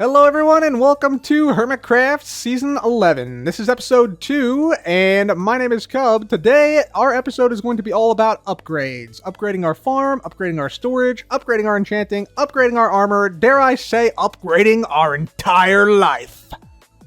Hello everyone and welcome to Hermitcraft Season 11. This is episode 2 and my name is Cub. Today our episode is going to be all about upgrades. Upgrading our farm, upgrading our storage, upgrading our enchanting, upgrading our armor, dare I say upgrading our entire life.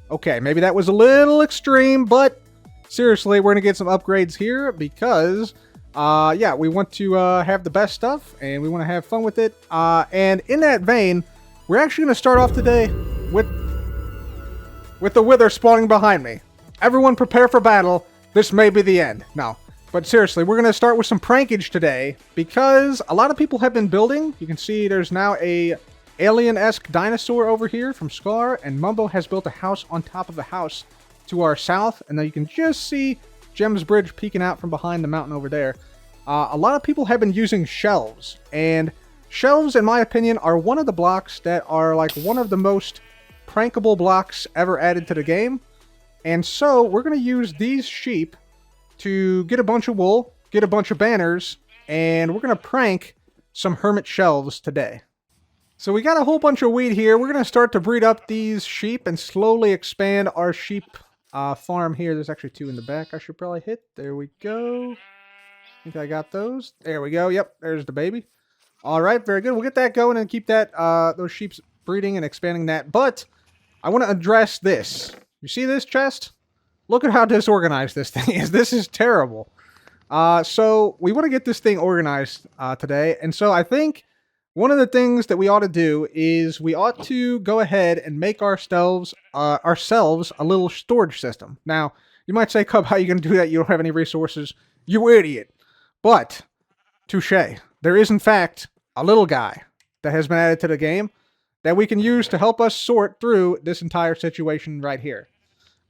Okay, maybe that was a little extreme, but seriously, we're going to get some upgrades here because we want to have the best stuff and we want to have fun with it. And in that vein, we're actually going to start off today with the wither spawning behind me. Everyone prepare for battle. This may be the end. No. But seriously, we're going to start with some prankage today because a lot of people have been building. You can see there's now a alien-esque dinosaur over here from Scar, and Mumbo has built a house on top of a house to our south, and then you can just see Gem's Bridge peeking out from behind the mountain over there. A lot of people have been using shelves, and shelves, in my opinion, are one of the blocks that are like one of the most prankable blocks ever added to the game. And so we're going to use these sheep to get a bunch of wool, get a bunch of banners, and we're going to prank some hermit shelves today. So we got a whole bunch of wheat here. We're going to start to breed up these sheep and slowly expand our sheep farm here. There's actually 2 in the back I should probably hit. There we go. I think I got those. There we go. Yep, there's the baby. All right, very good. We'll get that going and keep that those sheep breeding and expanding that. But I want to address this. You see this chest? Look at how disorganized this thing is. This is terrible. So we want to get this thing organized today. And so I think one of the things that we ought to do is we ought to go ahead and make ourselves a little storage system. Now, you might say, Cub, how are you going to do that? You don't have any resources. You idiot. But, touche. There is, in fact, a little guy that has been added to the game that we can use to help us sort through this entire situation right here.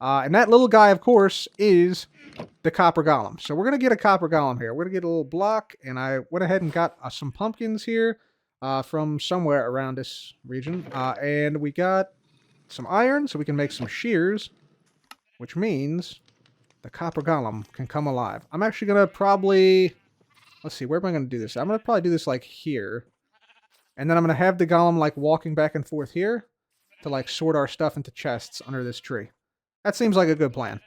And that little guy, of course, is the copper golem. So we're going to get a copper golem here. We're going to get a little block, and I went ahead and got some pumpkins here from somewhere around this region. And we got some iron, so we can make some shears, which means the copper golem can come alive. I'm actually going to probably... Let's see, where am I going to do this? I'm going to probably do this, like, here. And then I'm going to have the golem, like, walking back and forth here to, like, sort our stuff into chests under this tree. That seems like a good plan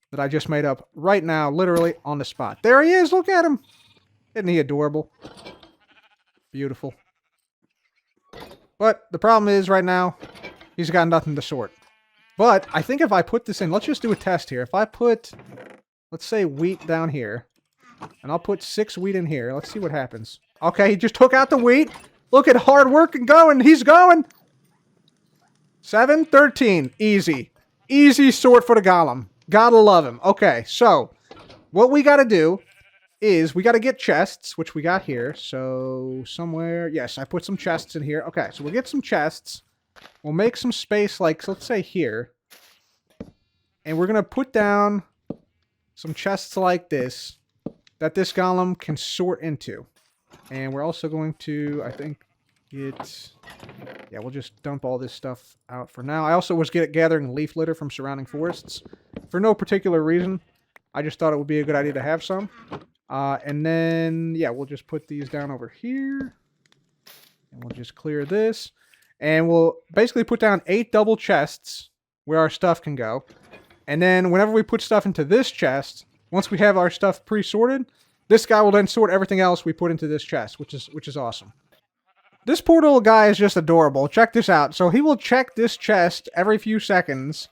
that I just made up right now, literally on the spot. There he is! Look at him! Isn't he adorable? Beautiful. But the problem is, right now, he's got nothing to sort. But I think if I put this in... Let's just do a test here. If I put, let's say, wheat down here... And I'll put 6 wheat in here. Let's see what happens. Okay, he just took out the wheat. Look at hard work and going. He's going. 7, 13. Easy. Easy sort for the golem. Gotta love him. Okay, so what we gotta do is we gotta get chests, which we got here. So somewhere... Yes, I put some chests in here. Okay, so we'll get some chests. We'll make some space, like, so let's say here. And we're gonna put down some chests like this that this golem can sort into. And we're also going to, I think, get... Yeah, we'll just dump all this stuff out for now. I also was gathering leaf litter from surrounding forests for no particular reason. I just thought it would be a good idea to have some. And then, yeah, we'll just put these down over here. And we'll just clear this. And we'll basically put down 8 double chests where our stuff can go. And then whenever we put stuff into this chest... Once we have our stuff pre-sorted, this guy will then sort everything else we put into this chest, which is awesome. This poor little guy is just adorable. Check this out. So he will check this chest every few seconds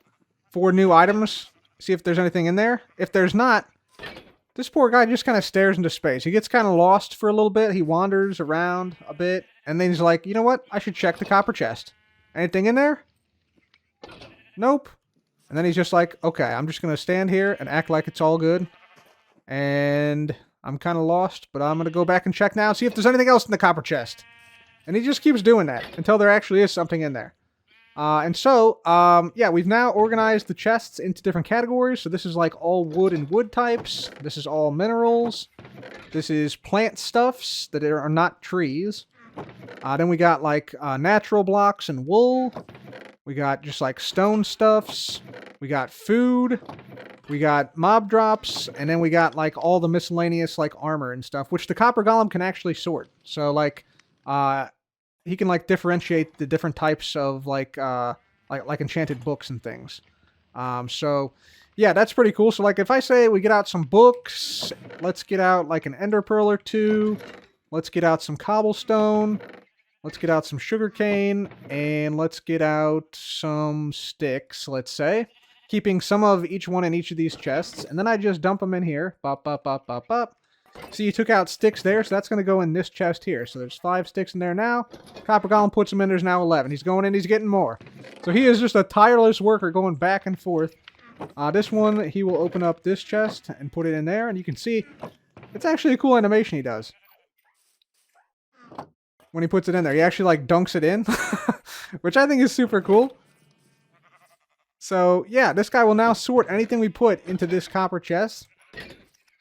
for new items, see if there's anything in there. If there's not, this poor guy just kind of stares into space. He gets kind of lost for a little bit. He wanders around a bit, and then he's like, you know what? I should check the copper chest. Anything in there? Nope. And then he's just like, okay, I'm just going to stand here and act like it's all good. And I'm kind of lost, but I'm going to go back and check now and see if there's anything else in the copper chest. And he just keeps doing that until there actually is something in there. Yeah, we've now organized the chests into different categories. So this is like all wood and wood types. This is all minerals. This is plant stuffs that are not trees. Then we got like natural blocks and wool. We got just like stone stuffs. We got food. We got mob drops. And then we got like all the miscellaneous like armor and stuff, which the copper golem can actually sort. So like he can like differentiate the different types of like enchanted books and things. So yeah, that's pretty cool. So like if I say we get out some books, let's get out like an ender pearl or two. Let's get out some cobblestone. Let's get out some sugarcane, and let's get out some sticks, let's say. Keeping some of each one in each of these chests, and then I just dump them in here. Bop, bop, bop, bop, bop. See, you took out sticks there, so that's going to go in this chest here. So there's 5 sticks in there now. Copper Golem puts them in, there's now 11. He's going in, he's getting more. So he is just a tireless worker going back and forth. This one, he will open up this chest and put it in there, and you can see it's actually a cool animation he does. When he puts it in there, he actually like dunks it in, which I think is super cool. So yeah, this guy will now sort anything we put into this copper chest.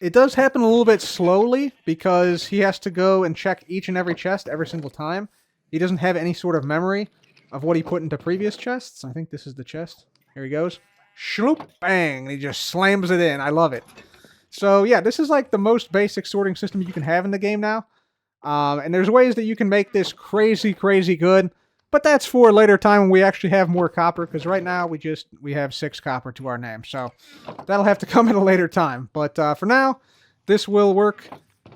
It does happen a little bit slowly because he has to go and check each and every chest every single time. He doesn't have any sort of memory of what he put into previous chests. I think this is the chest. Here he goes. Shloop, bang, and he just slams it in. I love it. So yeah, this is like the most basic sorting system you can have in the game now. And there's ways that you can make this crazy, crazy good. But that's for a later time when we actually have more copper. Because right now we have 6 copper to our name. So that'll have to come at a later time. But for now, this will work.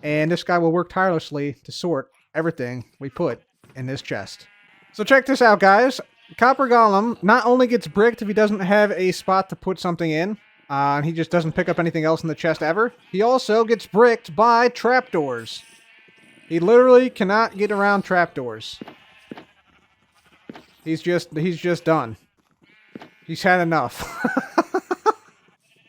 And this guy will work tirelessly to sort everything we put in this chest. So check this out, guys. Copper Golem not only gets bricked if he doesn't have a spot to put something in. And he just doesn't pick up anything else in the chest ever. He also gets bricked by trapdoors. He literally cannot get around trapdoors. He's just done. He's had enough.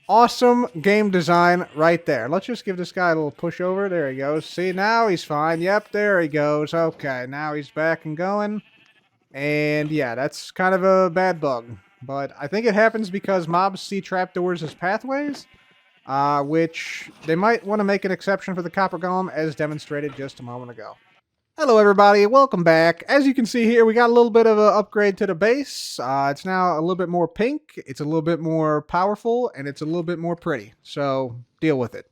Awesome game design right there. Let's just give this guy a little push over. There he goes. See, now he's fine. Yep, there he goes. Okay, now he's back and going. And yeah, that's kind of a bad bug. But I think it happens because mobs see trapdoors as pathways. Which they might want to make an exception for the Copper Golem, as demonstrated just a moment ago. Hello everybody, welcome back. As you can see here, we got a little bit of an upgrade to the base. It's now a little bit more pink, it's a little bit more powerful, and it's a little bit more pretty. So, deal with it.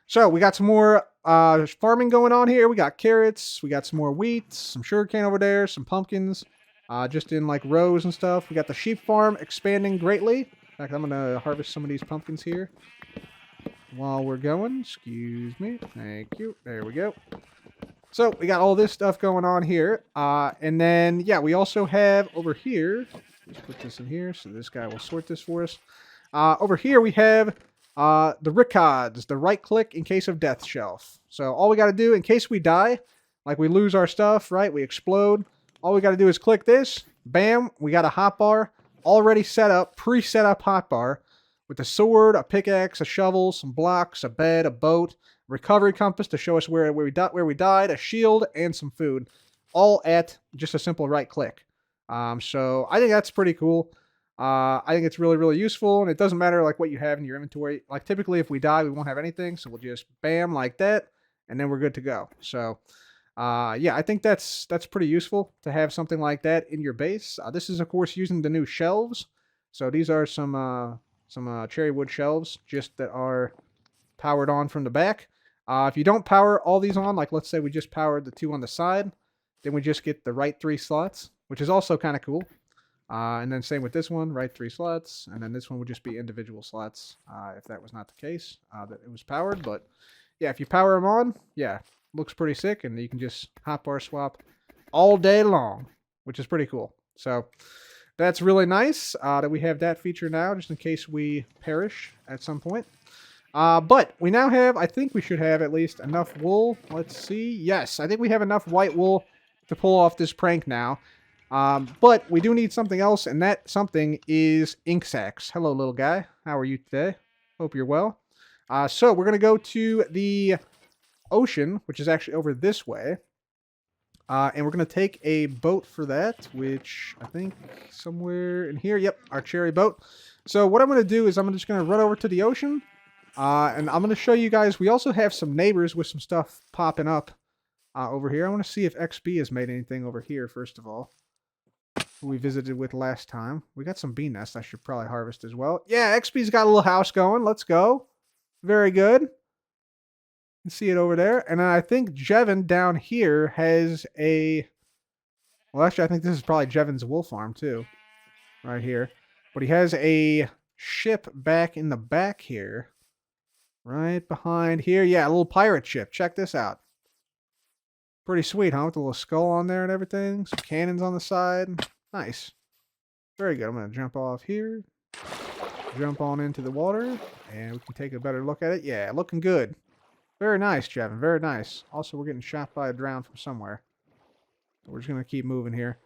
So, we got some more farming going on here. We got carrots, we got some more wheat, some sugarcane over there, some pumpkins, just in like rows and stuff. We got the sheep farm expanding greatly. In fact, I'm going to harvest some of these pumpkins here while we're going. Excuse me. Thank you. There we go. So we got all this stuff going on here. And then, yeah, we also have over here. Let's put this in here so this guy will sort this for us. Over here we have the Rickods, the right click in case of death shelf. So all we got to do in case we die, like we lose our stuff, right? We explode. All we got to do is click this. Bam. We got a hotbar already set up, pre-set up hotbar. With a sword, a pickaxe, a shovel, some blocks, a bed, a boat, recovery compass to show us where we died, a shield, and some food. All at just a simple right click. So I think that's pretty cool. I think it's really, really useful, and it doesn't matter like what you have in your inventory. Like typically if we die, we won't have anything, so we'll just bam like that, and then we're good to go. So yeah, I think that's pretty useful to have something like that in your base. This is of course using the new shelves. So these are some cherry wood shelves just that are powered on from the back. If you don't power all these on, like let's say we just powered the 2 on the side, then we just get the right 3 slots, which is also kind of cool. And then same with this one, right 3 slots, and then this one would just be individual slots if that was not the case, that it was powered. But yeah, if you power them on, yeah, looks pretty sick, and you can just hotbar swap all day long, which is pretty cool. So that's really nice that we have that feature now, just in case we perish at some point. But we now have, I think we should have at least enough wool. Let's see. Yes, I think we have enough white wool to pull off this prank now. But we do need something else, and that something is ink sacks. Hello, little guy. How are you today? Hope you're well. So we're going to go to the ocean, which is actually over this way. And we're going to take a boat for that, which I think somewhere in here. Yep, our cherry boat. So what I'm going to do is I'm just going to run over to the ocean. And I'm going to show you guys. We also have some neighbors with some stuff popping up over here. I want to see if XB has made anything over here, first of all. Who we visited with last time. We got some bee nests I should probably harvest as well. Yeah, XB's got a little house going. Let's go. Very good. You see it over there. And then I think Jevin down here has a Well, actually, I think this is probably Jevon's wool farm, too. Right here. But he has a ship back in the back here. Right behind here. Yeah, a little pirate ship. Check this out. Pretty sweet, huh? With a little skull on there and everything. Some cannons on the side. Nice. Very good. I'm going to jump off here. Jump on into the water. And we can take a better look at it. Yeah, looking good. Very nice, Jevon. Very nice. Also, we're getting shot by a drown from somewhere. We're just going to keep moving here.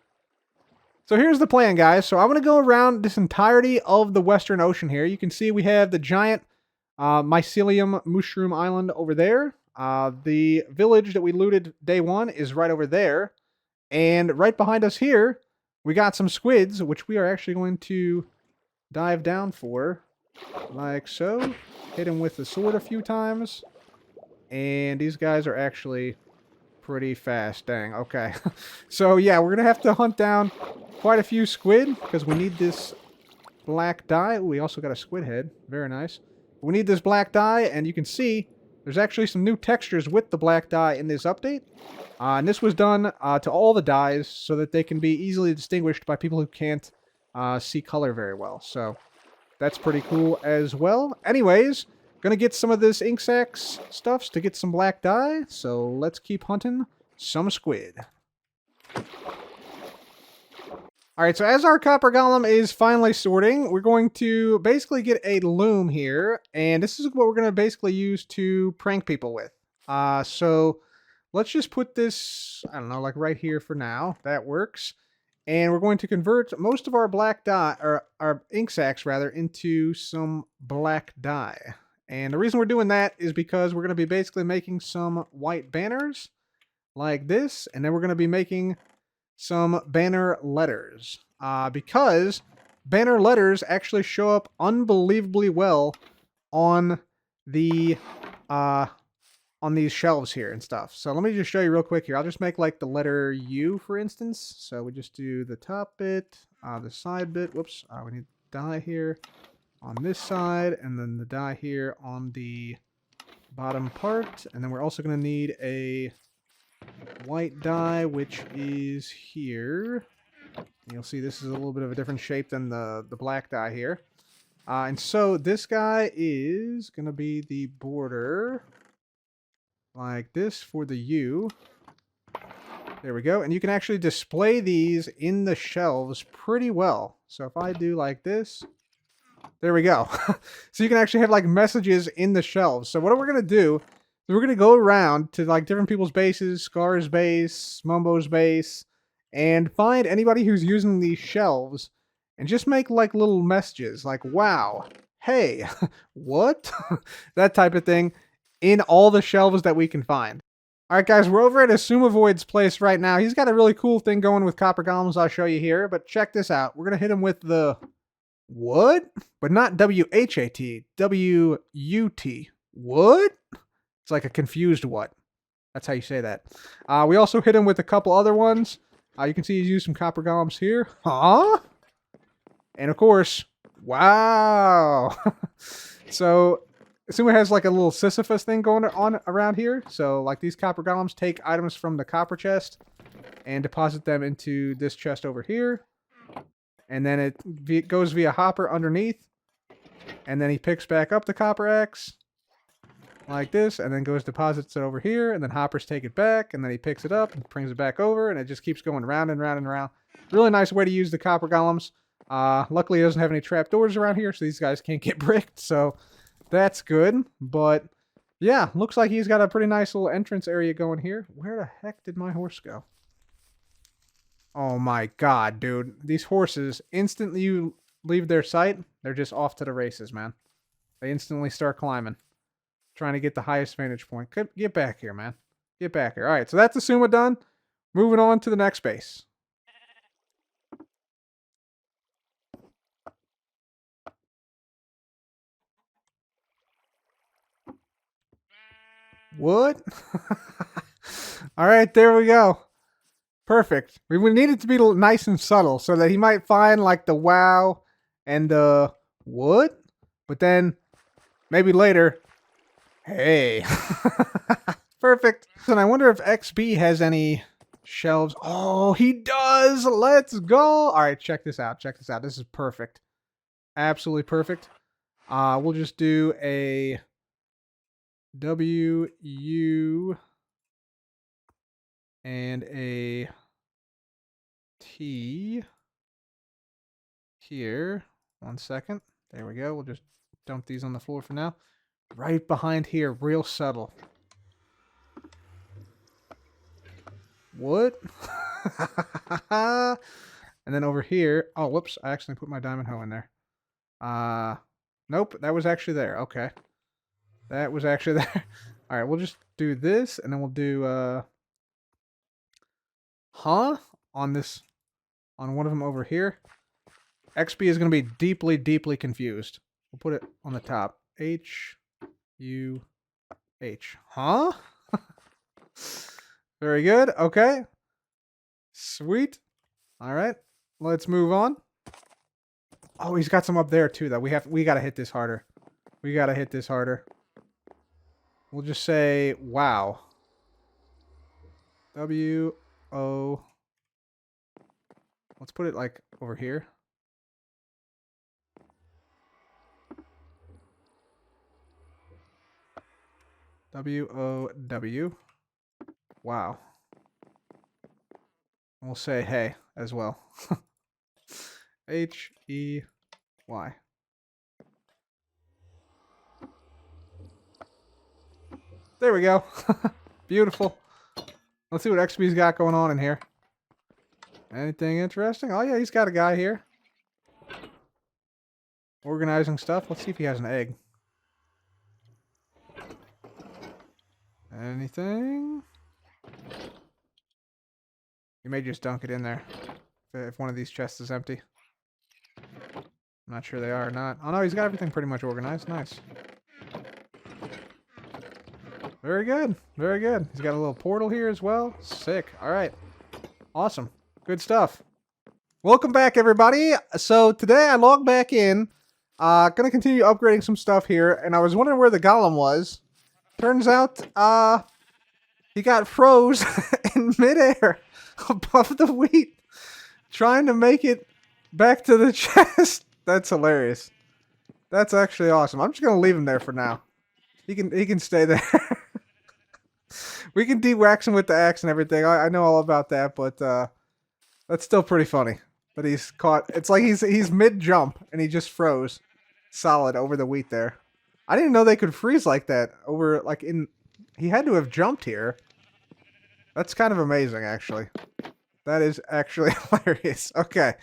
So here's the plan, guys. So I'm going to go around this entirety of the Western Ocean here. You can see we have the giant mycelium mushroom island over there. The village that we looted day one is right over there. And right behind us here, we got some squids, which we are actually going to dive down for. Like so. Hit them with the sword a few times. And these guys are actually pretty fast. Dang, okay. So yeah, we're going to have to hunt down quite a few squid because we need this black dye. Ooh, we also got a squid head. Very nice. We need this black dye, and you can see there's actually some new textures with the black dye in this update. And this was done to all the dyes so that they can be easily distinguished by people who can't see color very well. So that's pretty cool as well. Anyways, gonna get some of this ink sacs stuffs to get some black dye. So let's keep hunting some squid. Alright, so as our copper golem is finally sorting, we're going to basically get a loom here, and this is what we're going to basically use to prank people with. So let's just put this, I don't know, like right here for now. That works. And we're going to convert most of our black dye, or our ink sacs rather, into some black dye. And the reason we're doing that is because we're going to be basically making some white banners like this, and then we're going to be making some banner letters, because banner letters actually show up unbelievably well on the on these shelves here and stuff. So let me just show you real quick here. I'll just make like the letter U, for instance. So we just do the top bit, the side bit. Whoops, we need dye here on this side, and then the dye here on the bottom part. And then we're also going to need a white dye, which is here. You'll see this is a little bit of a different shape than the black dye here. And so this guy is going to be the border like this for the U. There we go. And you can actually display these in the shelves pretty well. So if I do like this, there we go. So you can actually have like messages in the shelves. So what we're going to do, we're going to go around to like different people's bases, Scar's base, Mumbo's base, and find anybody who's using these shelves and just make like little messages like, wow, hey, what? That type of thing in all the shelves that we can find. All right, guys, we're over at Asumavoid's place right now. He's got a really cool thing going with copper golems I'll show you here, but check this out. We're going to hit him with the what? But not W-H-A-T, W-U-T. What? It's like a confused what. That's how you say that. We also hit him with a couple other ones. You can see he's used some copper golems here. Huh? And of course, wow. So, Asuma has like a little Sisyphus thing going on around here. So, like these copper golems take items from the copper chest and deposit them into this chest over here. And then it goes via hopper underneath. And then he picks back up the copper axe like this, and then goes deposits it over here, and then hoppers take it back, and then he picks it up and brings it back over, and it just keeps going round and round and round. Really nice way to use the copper golems. Luckily, it doesn't have any trapdoors around here, so these guys can't get bricked, so that's good. But yeah, looks like he's got a pretty nice little entrance area going here. Where the heck did my horse go? Oh my god, dude. These horses, instantly you leave their sight, they're just off to the races, man. They instantly start climbing. Trying to get the highest vantage point. Get back here, man. Get back here. All right, so that's Asuma done. Moving on to the next base. What? All right, there we go. Perfect. We would need it to be nice and subtle so that he might find like the wow and the what, but then maybe later, hey. Perfect. And I wonder if XB has any Shelves. Oh, he does. Let's go. All right, check this out. Check this out. This is perfect. Absolutely perfect. We'll just do a W, U, and a T here. 1 second. There we go. We'll just dump these on the floor for now. Right behind here. Real subtle. What? And then over here. Oh, whoops. I actually put my diamond hoe in there. Nope. That was actually there. Okay. That was actually there. All right. We'll just do this. And then we'll do, on this, on one of them over here. XP is going to be deeply, deeply confused. We'll put it on the top. H, U, H. Huh? Very good. Okay. Sweet. All right. Let's move on. Oh, he's got some up there too, though. We got to hit this harder. We got to hit this harder. We'll just say, wow. W, O. Let's put it like over here. W, O, W. Wow. We'll say hey as well. H, E, Y. There we go. Beautiful. Let's see what XP's got going on in here. Anything interesting? Oh yeah, he's got a guy here. Organizing stuff. Let's see if he has an egg. Anything? You may just dunk it in there. If one of these chests is empty. I'm not sure they are or not. Oh no, he's got everything pretty much organized. Nice. Very good. Very good. He's got a little portal here as well. Sick. Alright. Awesome. Good stuff. Welcome back, everybody. So today I logged back in. Gonna continue upgrading some stuff here. And I was wondering where the golem was. Turns out, he got froze in midair above the wheat. Trying to make it back to the chest. That's hilarious. That's actually awesome. I'm just gonna leave him there for now. He can stay there. We can de-wax him with the axe and everything. I know all about that, but that's still pretty funny. But he's caught. It's like he's mid-jump and he just froze solid over the wheat there. I didn't know they could freeze like that over like in. He had to have jumped here. That's kind of amazing, actually. That is actually hilarious. Okay.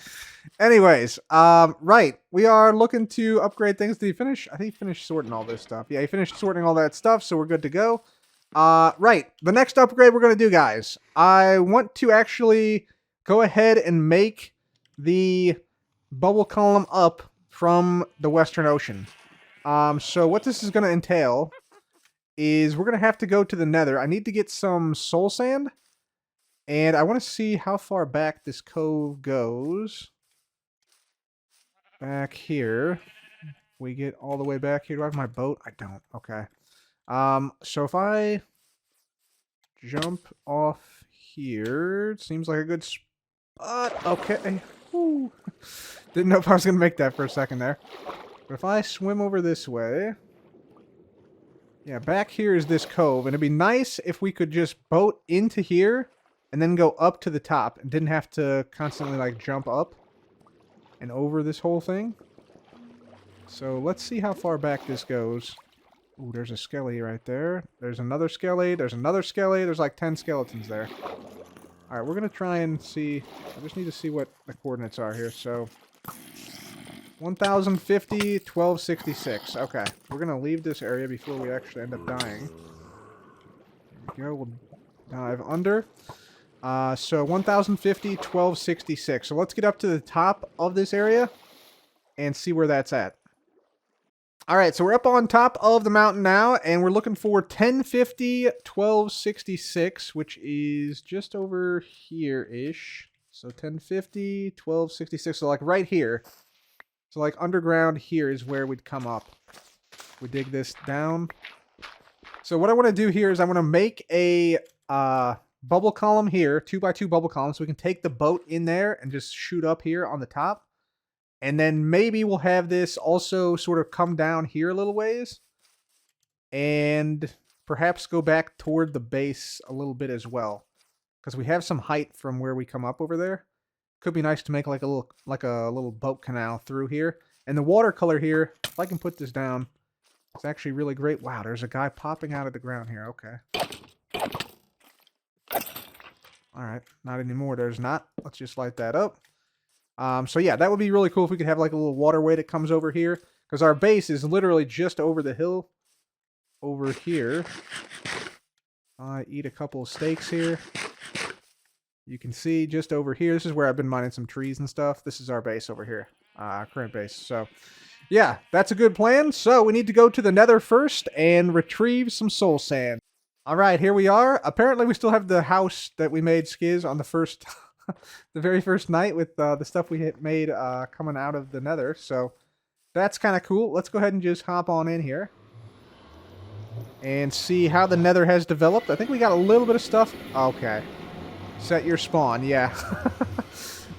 Anyways, right. We are looking to upgrade things. Did he finish? I think he finished sorting all this stuff. Yeah, he finished sorting all that stuff, so we're good to go. Right. The next upgrade we're going to do, guys. I want to actually go ahead and make the bubble column up from the Western Ocean. So what this is going to entail is we're going to have to go to the Nether. I need to get some soul sand. And I want to see how far back this cove goes. Back here. We get all the way back here. Do I have my boat? I don't. Okay. So if I jump off here, it seems like a good spot. Okay. Woo. Didn't know if I was going to make that for a second there. But if I swim over this way. Yeah, back here is this cove. And it'd be nice if we could just boat into here. And then go up to the top and didn't have to constantly like jump up and over this whole thing. So let's see how far back this goes. Ooh, there's a skelly right there. There's another skelly. There's another skelly. There's like 10 skeletons there. Alright, we're going to try and see. I just need to see what the coordinates are here. So 1050, 1266. Okay, we're going to leave this area before we actually end up dying. There we go. We'll dive under. So 1050, 1266. So let's get up to the top of this area and see where that's at. Alright, so we're up on top of the mountain now, and we're looking for 1050, 1266, which is just over here-ish. So 1050, 1266, so like right here. So like underground here is where we'd come up. We dig this down. So what I want to do here is I want to make a bubble column here, 2x2 bubble column, so we can take the boat in there and just shoot up here on the top. And then maybe we'll have this also sort of come down here a little ways. And perhaps go back toward the base a little bit as well. Because we have some height from where we come up over there. Could be nice to make like a little boat canal through here. And the watercolor here, if I can put this down, it's actually really great. Wow, there's a guy popping out of the ground here. Okay. Alright, not anymore. There's not. Let's just light that up. So yeah, that would be really cool if we could have like a little waterway that comes over here. Because our base is literally just over the hill. Over here. Eat a couple of steaks here. You can see just over here. This is where I've been mining some trees and stuff. This is our base over here. Current base. So yeah, that's a good plan. So we need to go to the Nether first and retrieve some soul sand. All right, here we are. Apparently, we still have the house that we made Skiz on the first, the very first night with the stuff we had made coming out of the Nether. So that's kind of cool. Let's go ahead and just hop on in here and see how the Nether has developed. I think we got a little bit of stuff. Okay, set your spawn. Yeah,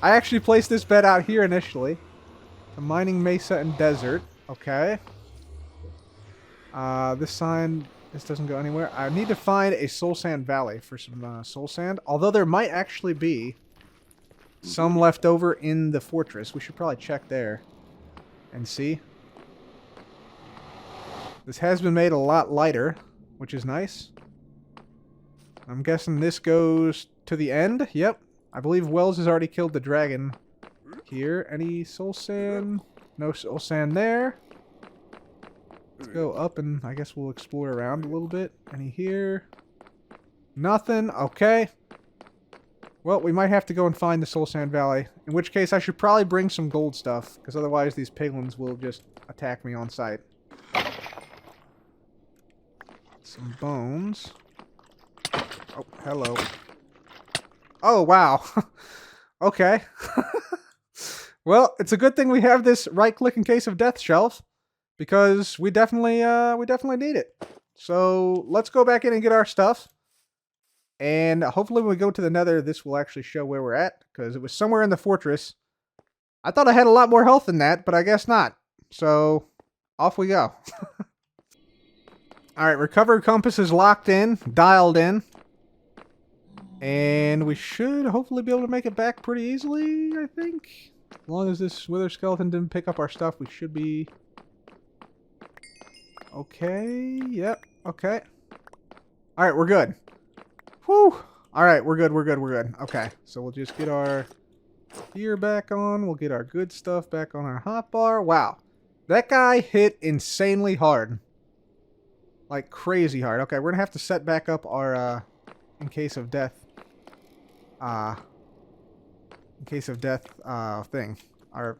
I actually placed this bed out here initially. The mining mesa and desert. Okay. This sign. This doesn't go anywhere. I need to find a soul sand valley for some soul sand. Although there might actually be some left over in the fortress. We should probably check there and see. This has been made a lot lighter, which is nice. I'm guessing this goes to the end. Yep. I believe Wells has already killed the dragon here. Any soul sand? No soul sand there. Let's go up and I guess we'll explore around a little bit. Any here? Nothing. Okay. Well, we might have to go and find the Soul Sand Valley. In which case, I should probably bring some gold stuff. Because otherwise, these piglins will just attack me on sight. Some bones. Oh, hello. Oh, wow. Okay. Well, it's a good thing we have this right-click in case of death shelf. Because we definitely need it. So let's go back in and get our stuff. And hopefully when we go to the Nether, this will actually show where we're at. Because it was somewhere in the fortress. I thought I had a lot more health than that, but I guess not. So off we go. Alright, recovered compass is locked in, dialed in. And we should hopefully be able to make it back pretty easily, I think. As long as this wither skeleton didn't pick up our stuff, we should be... Okay, yep, okay. Alright, we're good. Whew! Alright, we're good. Okay, so we'll just get our gear back on. We'll get our good stuff back on our hotbar. Wow. That guy hit insanely hard. Like, crazy hard. Okay, we're gonna have to set back up our, in case of death. Thing. Our...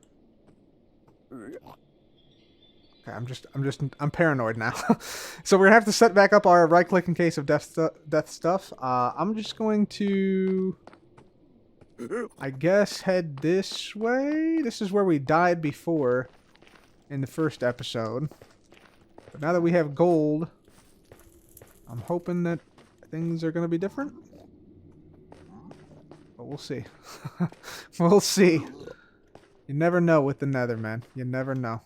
Okay, I'm paranoid now. So we're gonna have to set back up our right click in case of death stuff. I'm just going to, I guess, head this way. This is where we died before in the first episode. But now that we have gold, I'm hoping that things are gonna be different. But we'll see. We'll see. You never know with the Nether, man. You never know.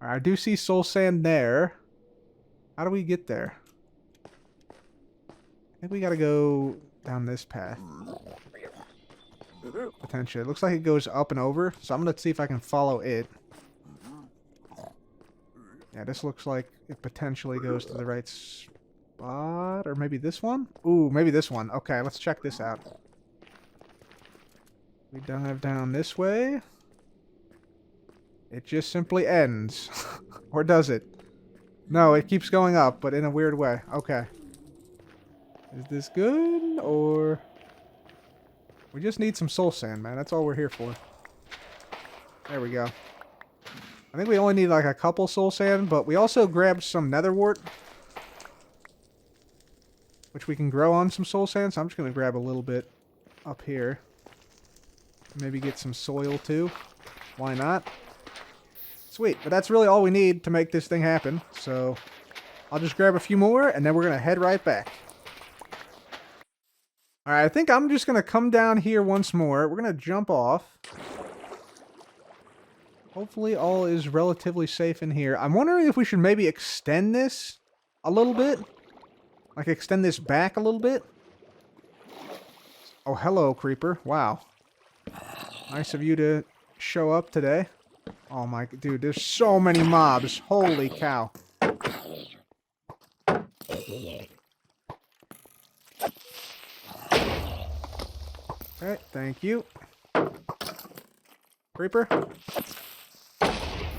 Alright, I do see soul sand there. How do we get there? I think we gotta go down this path. Potentially. It looks like it goes up and over, so I'm gonna see if I can follow it. Yeah, this looks like it potentially goes to the right spot. Or maybe this one? Ooh, maybe this one. Okay, let's check this out. We dive down this way. It just simply ends. Or does it? No, it keeps going up, but in a weird way. Okay. Is this good, or... We just need some soul sand, man. That's all we're here for. There we go. I think we only need like a couple soul sand, but we also grabbed some nether wart. Which we can grow on some soul sand, so I'm just going to grab a little bit up here. Maybe get some soil too. Why not? Sweet, but that's really all we need to make this thing happen. So I'll just grab a few more and then we're going to head right back. Alright, I think I'm just going to come down here once more. We're going to jump off. Hopefully all is relatively safe in here. I'm wondering if we should maybe extend this a little bit. Like extend this back a little bit. Oh, hello, creeper. Wow. Nice of you to show up today. Oh my, dude, there's so many mobs. Holy cow. Okay, thank you. Creeper.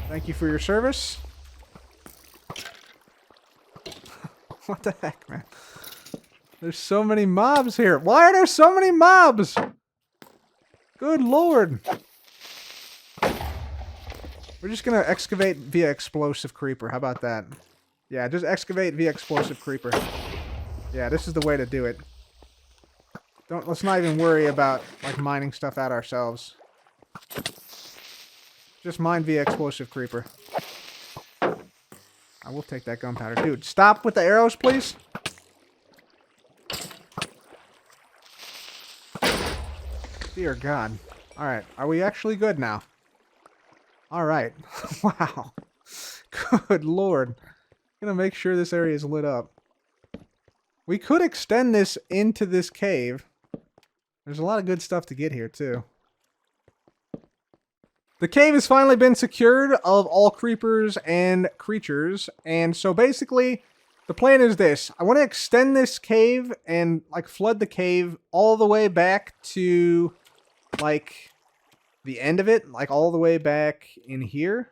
Thank you for your service. What the heck, man? There's so many mobs here. Why are there so many mobs? Good lord. We're just gonna excavate via explosive creeper. How about that? Yeah, just excavate via explosive creeper. Yeah, this is the way to do it. Let's not even worry about like mining stuff out ourselves. Just mine via explosive creeper. I will take that gunpowder. Dude, stop with the arrows, please. Dear God. Alright, are we actually good now? Alright. Wow. Good lord. Gonna make sure this area is lit up. We could extend this into this cave. There's a lot of good stuff to get here, too. The cave has finally been secured of all creepers and creatures. And so basically, the plan is this. I want to extend this cave and like flood the cave all the way back to like the end of it. Like all the way back in here.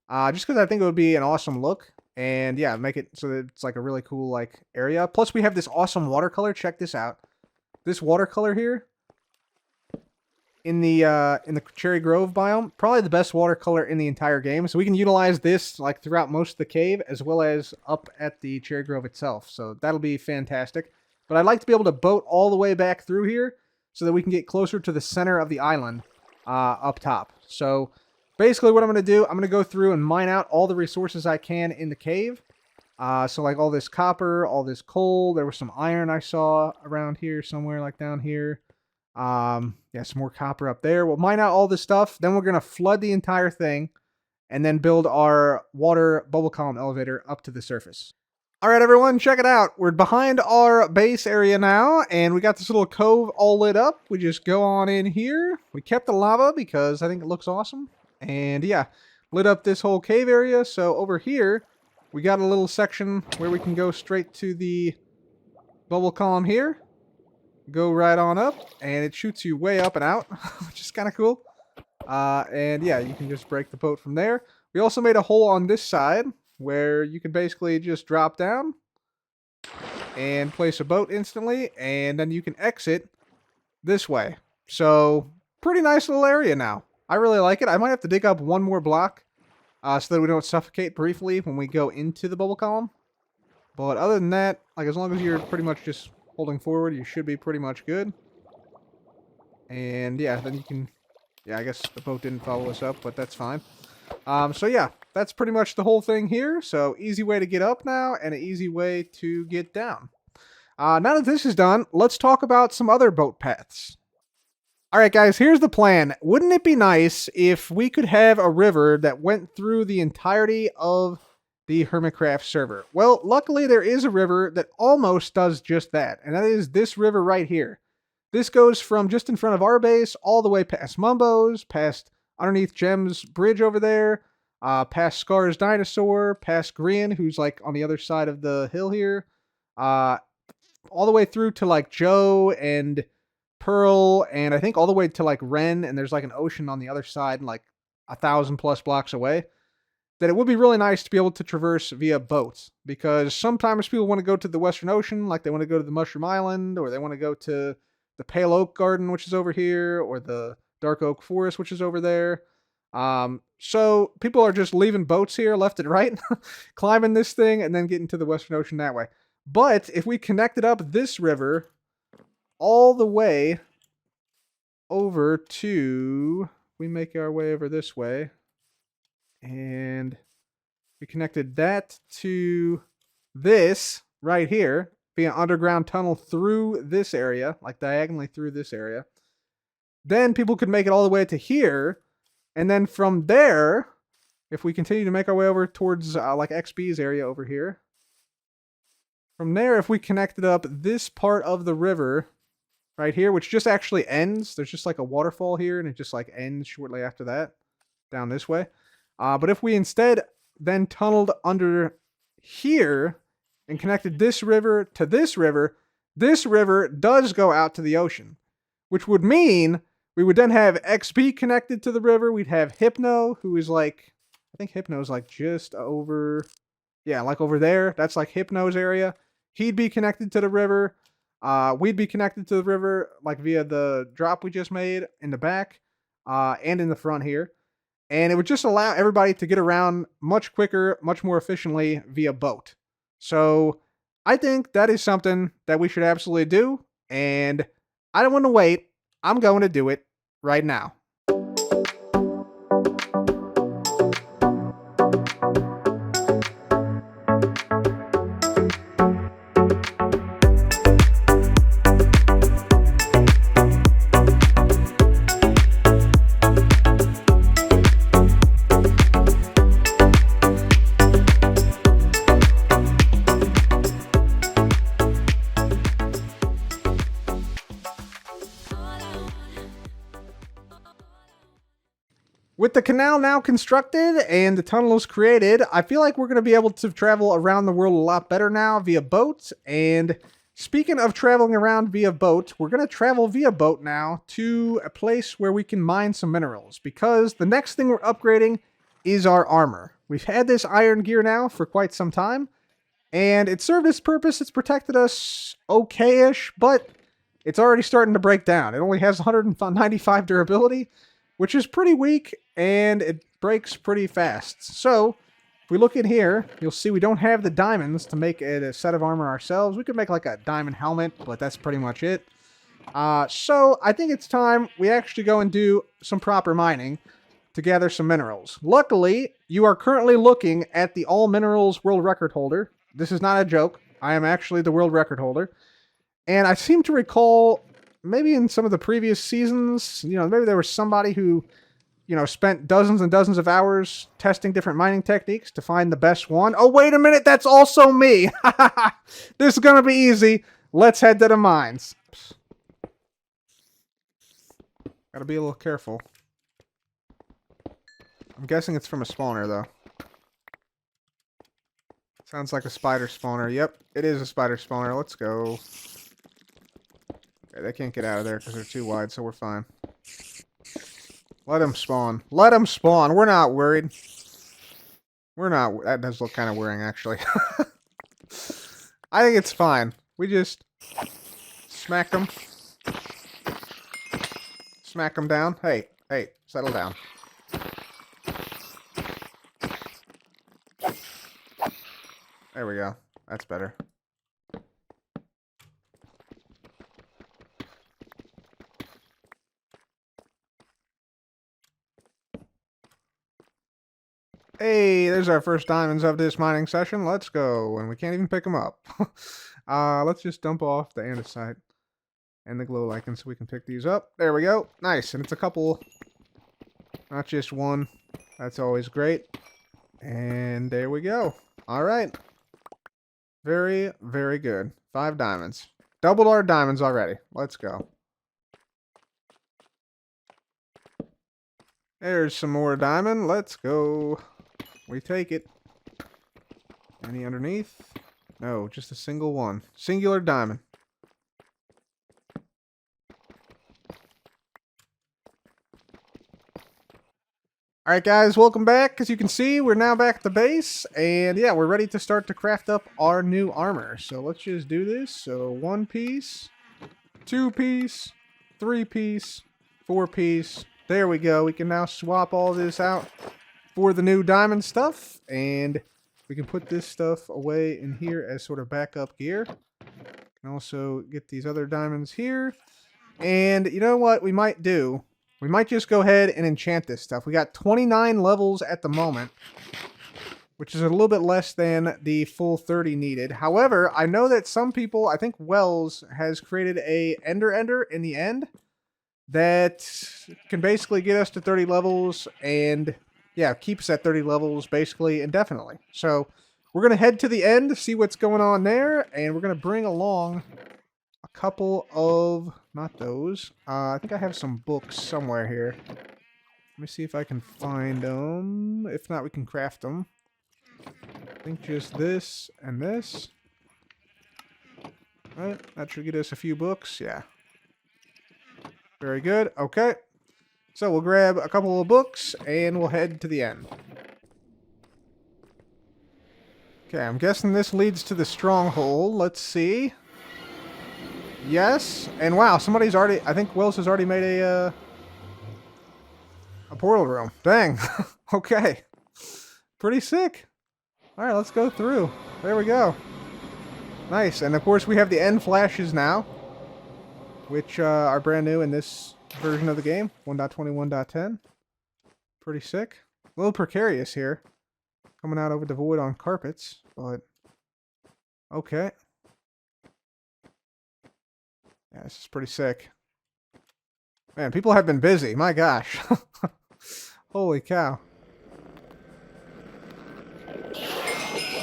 Just because I think it would be an awesome look. And yeah, make it so that it's like a really cool like area. Plus we have this awesome watercolor. Check this out. This watercolor here. In the Cherry Grove biome, probably the best watercolor in the entire game. So we can utilize this like throughout most of the cave as well as up at the Cherry Grove itself. So that'll be fantastic. But I'd like to be able to boat all the way back through here so that we can get closer to the center of the island up top. So basically what I'm going to do, I'm going to go through and mine out all the resources I can in the cave. So like all this copper, all this coal, there was some iron I saw around here somewhere like down here. Yeah, some more copper up there. We'll mine out all this stuff. Then we're going to flood the entire thing and then build our water bubble column elevator up to the surface. All right, everyone, check it out. We're behind our base area now, and we got this little cove all lit up. We just go on in here. We kept the lava because I think it looks awesome. And yeah, lit up this whole cave area. So over here, we got a little section where we can go straight to the bubble column here. Go right on up, and it shoots you way up and out, which is kind of cool. And yeah, you can just break the boat from there. We also made a hole on this side where you can basically just drop down and place a boat instantly, and then you can exit this way. So, pretty nice little area now. I really like it. I might have to dig up one more block so that we don't suffocate briefly when we go into the bubble column. But other than that, like as long as you're pretty much just holding forward, you should be pretty much good. And yeah, then you can... Yeah, I guess the boat didn't follow us up, but that's fine. So yeah, that's pretty much the whole thing here. So easy way to get up now, and an easy way to get down. Now that this is done, let's talk about some other boat paths. Alright guys, here's the plan. Wouldn't it be nice if we could have a river that went through the entirety of the Hermitcraft server? Well, luckily there is a river that almost does just that, and that is this river right here. This goes from just in front of our base all the way past Mumbo's, past underneath Gem's bridge over there, past Scar's dinosaur, past Grian, who's like on the other side of the hill here, all the way through to like Joe and Pearl, and I think all the way to like Ren, and there's like an ocean on the other side, and like 1,000+ blocks away. That it would be really nice to be able to traverse via boats, because sometimes people want to go to the Western Ocean, like they want to go to the Mushroom Island, or they want to go to the Pale Oak Garden, which is over here, or the Dark Oak Forest, which is over there. So people are just leaving boats here left and right, climbing this thing, and then getting to the Western Ocean that way. But if we connected up this river all the way over to... We make our way over this way. And we connected that to this right here. via underground tunnel through this area, like diagonally through this area. Then people could make it all the way to here. And then from there, if we continue to make our way over towards like XB's area over here. From there, if we connected up this part of the river right here, which just actually ends. There's just like a waterfall here, and it just like ends shortly after that down this way. But if we instead then tunneled under here and connected this river to this river does go out to the ocean, which would mean we would then have XP connected to the river. We'd have Hypno, who is like, I think Hypno's like just over, yeah, like over there. That's like Hypno's area. He'd be connected to the river. We'd be connected to the river like via the drop we just made in the back and in the front here. And it would just allow everybody to get around much quicker, much more efficiently via boat. So I think that is something that we should absolutely do. And I don't want to wait. I'm going to do it right now. With the canal now constructed and the tunnels created, I feel like we're going to be able to travel around the world a lot better now via boat. And speaking of traveling around via boat, we're going to travel via boat now to a place where we can mine some minerals, because the next thing we're upgrading is our armor. We've had this iron gear now for quite some time, and it served its purpose. It's protected us okay-ish, but it's already starting to break down. It only has 195 durability, which is pretty weak, and it breaks pretty fast. So, if we look in here, you'll see we don't have the diamonds to make it a set of armor ourselves. We could make like a diamond helmet, but that's pretty much it. So, I think it's time we actually go and do some proper mining to gather some minerals. Luckily, you are currently looking at the All Minerals World Record holder. This is not a joke. I am actually the world record holder. And I seem to recall, maybe in some of the previous seasons, maybe there was somebody who, spent dozens and dozens of hours testing different mining techniques to find the best one. Oh, wait a minute, that's also me. This is going to be easy. Let's head to the mines. Gotta be a little careful. I'm guessing it's from a spawner, though. Sounds like a spider spawner. Yep, it is a spider spawner. Let's go. Okay, they can't get out of there because they're too wide, so we're fine. Let them spawn. Let them spawn. We're not worried. We're not. That does look kind of worrying, actually. I think it's fine. We just smack them. Smack them down. Hey, settle down. There we go. That's better. Hey, there's our first diamonds of this mining session. Let's go. And we can't even pick them up. Let's just dump off the andesite and the glow lichen so we can pick these up. There we go. Nice. And it's a couple, not just one. That's always great. And there we go. All right. Very, very good. 5 diamonds. Doubled our diamonds already. Let's go. There's some more diamond. Let's go. We take it. Any underneath? No, just a single one. Singular diamond. Alright guys, welcome back. As you can see, we're now back at the base. And yeah, we're ready to start to craft up our new armor. So let's just do this. So 1 piece, 2 piece, 3 piece, 4 piece. There we go. We can now swap all this out for the new diamond stuff, and we can put this stuff away in here as sort of backup gear. Can also get these other diamonds here. And you know what we might do? We might just go ahead and enchant this stuff. We got 29 levels at the moment. which is a little bit less than the full 30 needed. However, I know that some people, I think Wells has created a Ender in the end that can basically get us to 30 levels and, yeah, keep us at 30 levels basically indefinitely. So we're going to head to the end, see what's going on there, and we're going to bring along a couple of, not those, I think I have some books somewhere here. Let me see if I can find them. If not, we can craft them. I think just this and this. Alright, that should get us a few books, yeah. Very good, okay. So we'll grab a couple of books and we'll head to the end. Okay, I'm guessing this leads to the stronghold. Let's see. Yes, and wow, somebody's already, I think Wells has already made a portal room. Dang. Okay. Pretty sick. Alright, let's go through. There we go. Nice, and of course we have the end flashes now, which are brand new in this version of the game, 1.21.10. Pretty sick. A little precarious here. Coming out over the void on carpets, but okay. Yeah, this is pretty sick. Man, people have been busy. My gosh. Holy cow.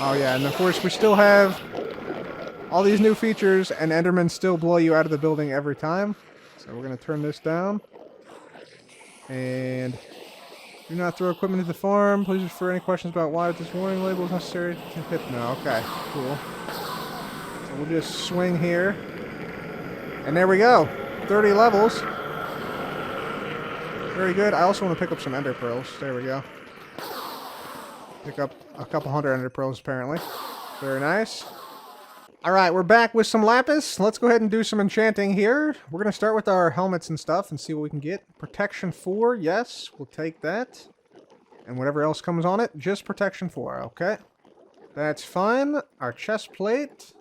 Oh yeah, and of course we still have all these new features, and Endermen still blow you out of the building every time. So we're going to turn this down. And do not throw equipment into the farm. Please refer any questions about why this warning label is necessary to hit. No, okay, cool. So we'll just swing here. And there we go. 30 levels. Very good. I also want to pick up some ender pearls. There we go. Pick up a couple hundred ender pearls, apparently. Very nice. Alright, we're back with some lapis. Let's go ahead and do some enchanting here. We're going to start with our helmets and stuff and see what we can get. Protection 4, yes, we'll take that. And whatever else comes on it, just protection 4, okay. That's fine. Our chest plate.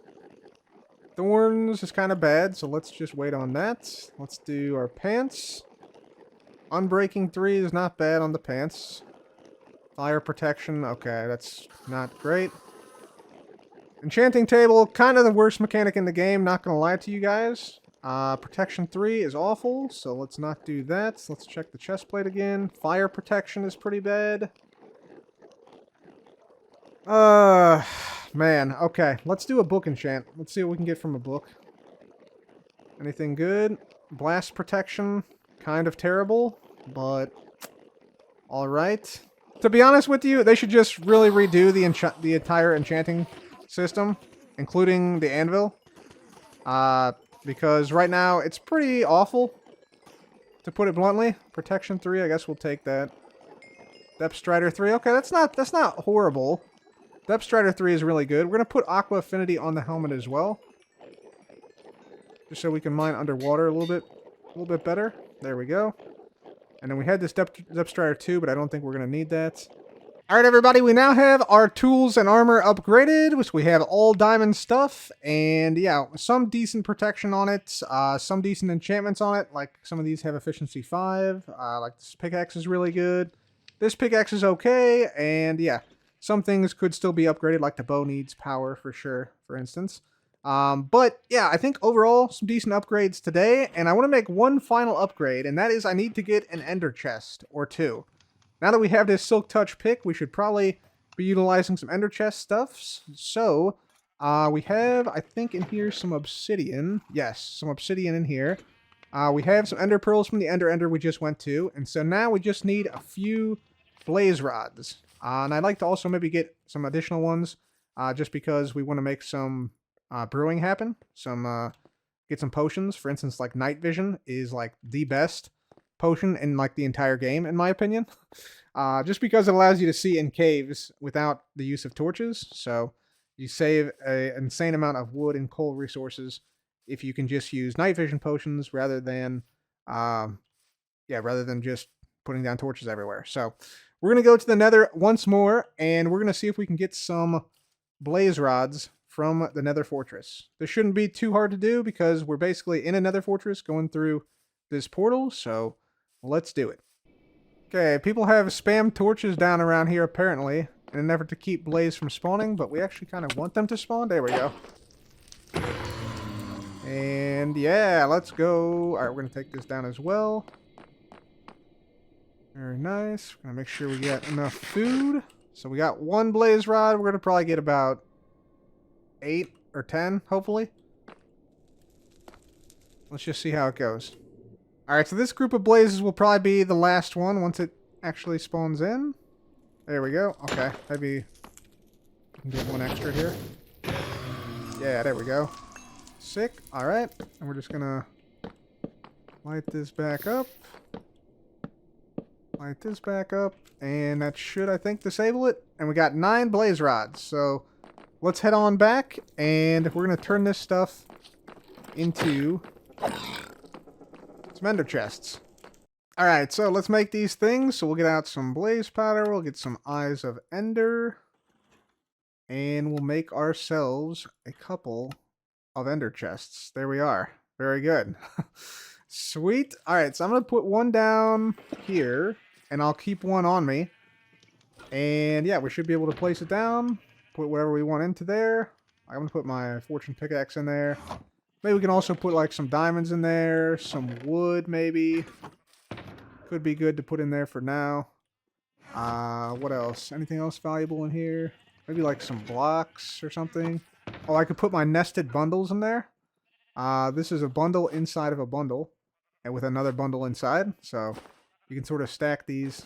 Thorns is kind of bad, so let's just wait on that. Let's do our pants. Unbreaking 3 is not bad on the pants. Fire protection, okay, that's not great. Enchanting table, kind of the worst mechanic in the game, not gonna lie to you guys. Protection 3 is awful, so let's not do that. Let's check the chest plate again. Fire protection is pretty bad. Man, okay. Let's do a book enchant. Let's see what we can get from a book. Anything good? Blast protection, kind of terrible, but alright. To be honest with you, they should just really redo the entire enchanting system, including the anvil, because right now it's pretty awful, to put it bluntly. Protection 3, I guess we'll take that. Depth Strider 3, okay, that's not horrible. Depth Strider 3 is really good. We're gonna put Aqua Affinity on the helmet as well, just so we can mine underwater a little bit better. There we go. And then we had this Depth Strider 2, but I don't think we're gonna need that. Alright everybody, we now have our tools and armor upgraded, which we have all diamond stuff, and yeah, some decent protection on it, some decent enchantments on it, like some of these have efficiency 5, like this pickaxe is really good, this pickaxe is okay, and yeah, some things could still be upgraded, like the bow needs power for sure, for instance. But yeah, I think overall, some decent upgrades today, and I want to make one final upgrade, and that is I need to get an ender chest, or 2. Now that we have this Silk Touch pick, we should probably be utilizing some ender chest stuffs. So, we have, I think in here, some obsidian. Yes, some obsidian in here. We have some ender pearls from the ender we just went to. And so now we just need a few blaze rods. And I'd like to also maybe get some additional ones, just because we want to make some brewing happen. Get some potions. For instance, like night vision is like the best potion in like the entire game, in my opinion. Just because it allows you to see in caves without the use of torches. So you save an insane amount of wood and coal resources if you can just use night vision potions rather than just putting down torches everywhere. So we're gonna go to the Nether once more, and we're gonna see if we can get some blaze rods from the Nether fortress. This shouldn't be too hard to do because we're basically in a Nether fortress going through this portal, so let's do it. Okay, people have spam torches down around here apparently. in an effort to keep blaze from spawning, but we actually kind of want them to spawn. There we go. And yeah, let's go. All right, we're going to take this down as well. Very nice. We're going to make sure we get enough food. So we got 1 blaze rod. We're going to probably get about 8 or 10, hopefully. Let's just see how it goes. Alright, so this group of blazes will probably be the last one once it actually spawns in. There we go. Okay, maybe we can get 1 extra here. Yeah, there we go. Sick. Alright, and we're just gonna light this back up. Light this back up, and that should, I think, disable it. And we got 9 blaze rods, so let's head on back, and we're gonna turn this stuff into some ender chests. Alright, so let's make these things. So we'll get out some blaze powder, we'll get some eyes of ender, and we'll make ourselves a couple of ender chests. There we are. Very good. Sweet. Alright, so I'm going to put 1 down here, and I'll keep 1 on me. And yeah, we should be able to place it down, put whatever we want into there. I'm going to put my fortune pickaxe in there. Maybe we can also put like some diamonds in there, some wood maybe. Could be good to put in there for now. What else? Anything else valuable in here? Maybe like some blocks or something. Oh, I could put my nested bundles in there. This is a bundle inside of a bundle, and with another bundle inside. So you can sort of stack these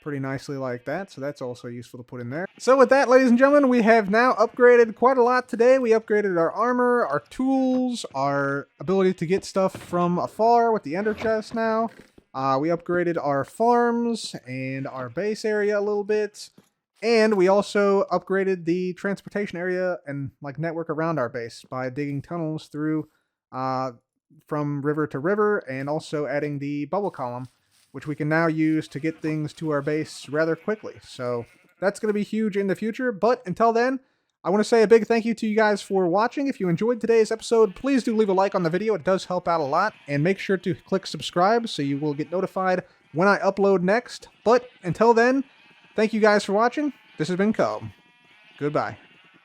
pretty nicely like that, so that's also useful to put in there. So with that, ladies and gentlemen, we have now upgraded quite a lot today. We upgraded our armor, our tools, our ability to get stuff from afar with the ender chest now. We upgraded our farms and our base area a little bit, and we also upgraded the transportation area and like network around our base by digging tunnels through from river to river, and also adding the bubble column, which we can now use to get things to our base rather quickly. So that's going to be huge in the future. But until then, I want to say a big thank you to you guys for watching. If you enjoyed today's episode, please do leave a like on the video. It does help out a lot. And make sure to click subscribe so you will get notified when I upload next. But until then, thank you guys for watching. This has been Cub. Goodbye.